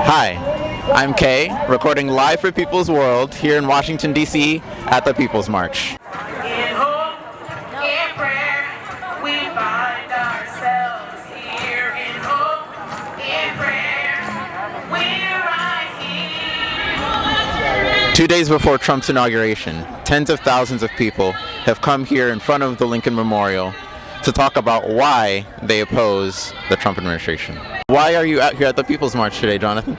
Hi, I'm Kei, recording live for People's World here in Washington, D.C. at the People's March. In hope, in prayer, we find ourselves here. In hope, in prayer, we're right here. 2 days before Trump's inauguration, tens of thousands of people have come here in front of the Lincoln Memorial to talk about why they oppose the Trump administration. Why are you out here at the People's March today, Jonathan?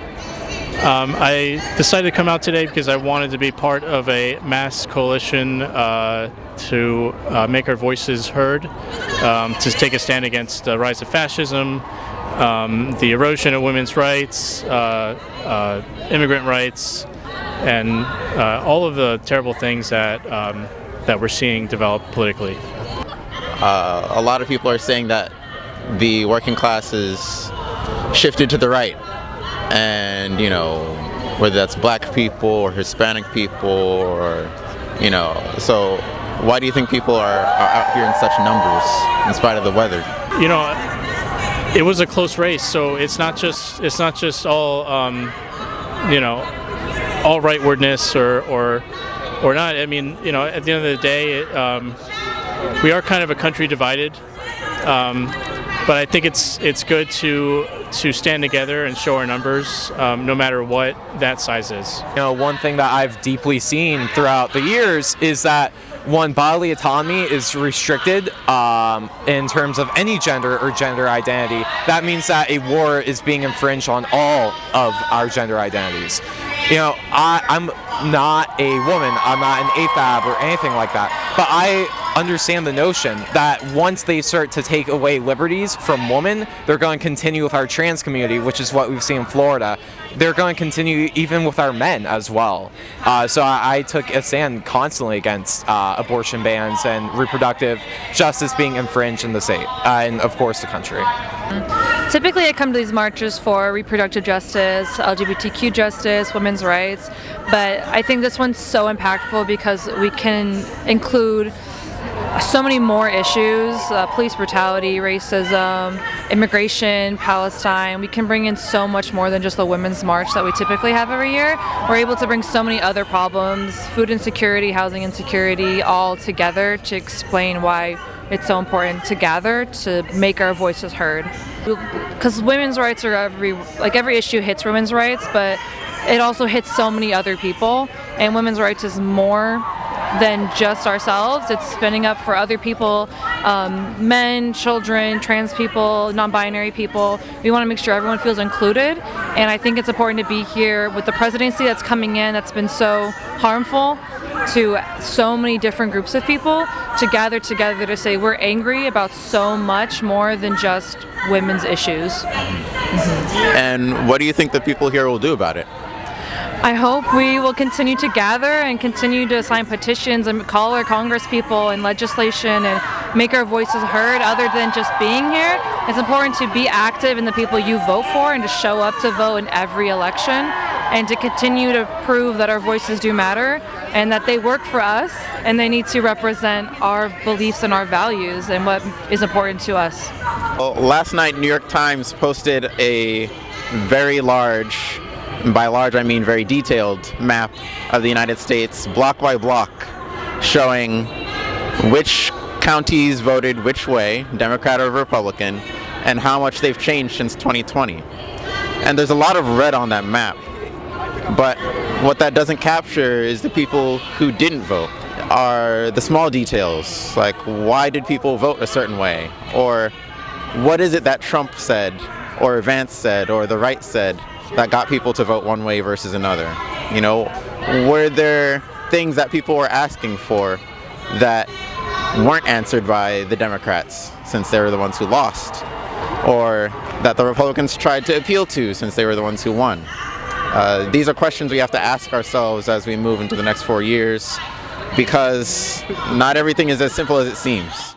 I decided to come out today because I wanted to be part of a mass coalition to make our voices heard, to take a stand against the rise of fascism, the erosion of women's rights, immigrant rights, and all of the terrible things that we're seeing develop politically. A lot of people are saying that the working class is shifted to the right, and whether that's black people or Hispanic people, or so why do you think people are out here in such numbers in spite of the weather? It was a close race, so it's not just all all rightwardness or not. I mean, at the end of the day, we are kind of a country divided, but I think it's good to stand together and show our numbers, no matter what that size is. One thing that I've deeply seen throughout the years is that bodily autonomy is restricted in terms of any gender or gender identity. That means that a war is being infringed on all of our gender identities. I'm not a woman, I'm not an AFAB or anything like that, but I understand the notion that once they start to take away liberties from women, they're going to continue with our trans community, which is what we've seen in Florida. They're going to continue even with our men as well. So I took a stand constantly against abortion bans and reproductive justice being infringed in the state, and of course the country. Typically I come to these marches for reproductive justice, LGBTQ justice, women's rights, but I think this one's so impactful because we can include so many more issues: police brutality, racism, immigration, Palestine. We can bring in so much more than just the Women's March that we typically have every year. We're able to bring so many other problems, food insecurity, housing insecurity, all together to explain why it's so important to gather to make our voices heard. Because women's rights are every issue hits women's rights, but it also hits so many other people, and women's rights is more than just ourselves. It's spinning up for other people, men, children, trans people, non-binary people. We want to make sure everyone feels included, and I think it's important to be here with the presidency that's coming in that's been so harmful to so many different groups of people, to gather together to say we're angry about so much more than just women's issues. And what do you think the people here will do about it? I hope we will continue to gather and continue to sign petitions and call our Congress people and legislation and make our voices heard other than just being here. It's important to be active in the people you vote for and to show up to vote in every election and to continue to prove that our voices do matter and that they work for us and they need to represent our beliefs and our values and what is important to us. Well, last night, New York Times posted a very large, and by large I mean very detailed, map of the United States, block by block, showing which counties voted which way, Democrat or Republican, and how much they've changed since 2020. And there's a lot of red on that map, but what that doesn't capture is the people who didn't vote, are the small details, like why did people vote a certain way, or what is it that Trump said, or Vance said, or the right said that got people to vote one way versus another. Were there things that people were asking for that weren't answered by the Democrats since they were the ones who lost, or that the Republicans tried to appeal to since they were the ones who won? These are questions we have to ask ourselves as we move into the next 4 years, because not everything is as simple as it seems.